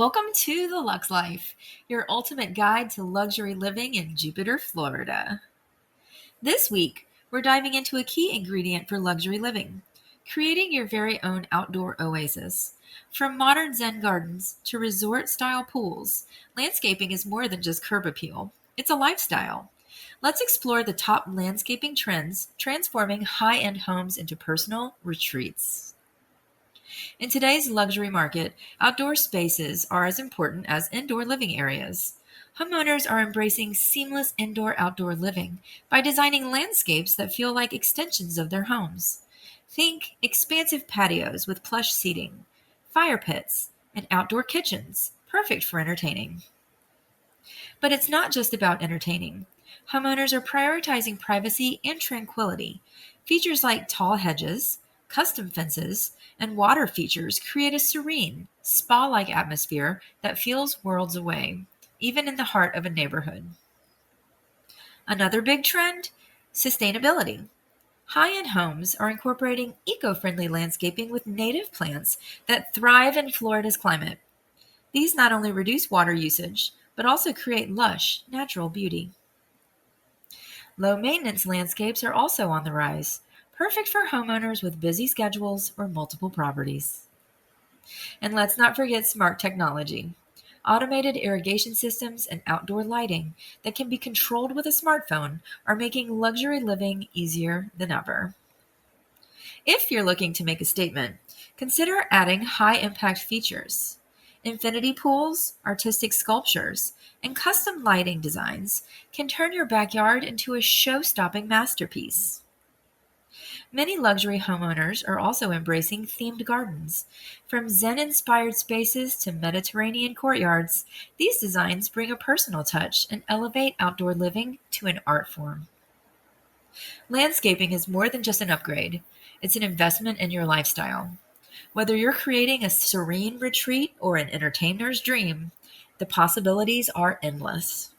Welcome to the Luxe Life, your ultimate guide to luxury living in Jupiter, Florida. This week, we're diving into a key ingredient for luxury living, creating your very own outdoor oasis. From modern Zen gardens to resort-style pools, landscaping is more than just curb appeal. It's a lifestyle. Let's explore the top landscaping trends, transforming high-end homes into personal retreats. In today's luxury market, outdoor spaces are as important as indoor living areas. Homeowners are embracing seamless indoor-outdoor living by designing landscapes that feel like extensions of their homes. Think expansive patios with plush seating, fire pits, and outdoor kitchens, perfect for entertaining. But it's not just about entertaining. Homeowners are prioritizing privacy and tranquility. Features like tall hedges, custom fences, and water features create a serene, spa-like atmosphere that feels worlds away, even in the heart of a neighborhood. Another big trend? Sustainability. High-end homes are incorporating eco-friendly landscaping with native plants that thrive in Florida's climate. These not only reduce water usage, but also create lush, natural beauty. Low-maintenance landscapes are also on the rise, perfect for homeowners with busy schedules or multiple properties. And let's not forget smart technology. Automated irrigation systems and outdoor lighting that can be controlled with a smartphone are making luxury living easier than ever. If you're looking to make a statement, consider adding high-impact features. Infinity pools, artistic sculptures, and custom lighting designs can turn your backyard into a show-stopping masterpiece. Many luxury homeowners are also embracing themed gardens. From Zen-inspired spaces to Mediterranean courtyards, these designs bring a personal touch and elevate outdoor living to an art form. Landscaping is more than just an upgrade. It's an investment in your lifestyle. Whether you're creating a serene retreat or an entertainer's dream, the possibilities are endless.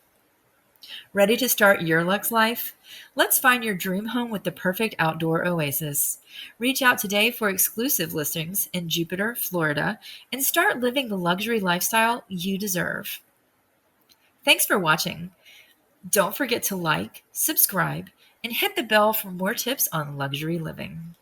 Ready to start your Luxe life? Let's find your dream home with the perfect outdoor oasis. Reach out today for exclusive listings in Jupiter, Florida, and start living the luxury lifestyle you deserve. Thanks for watching. Don't forget to like, subscribe, and hit the bell for more tips on luxury living.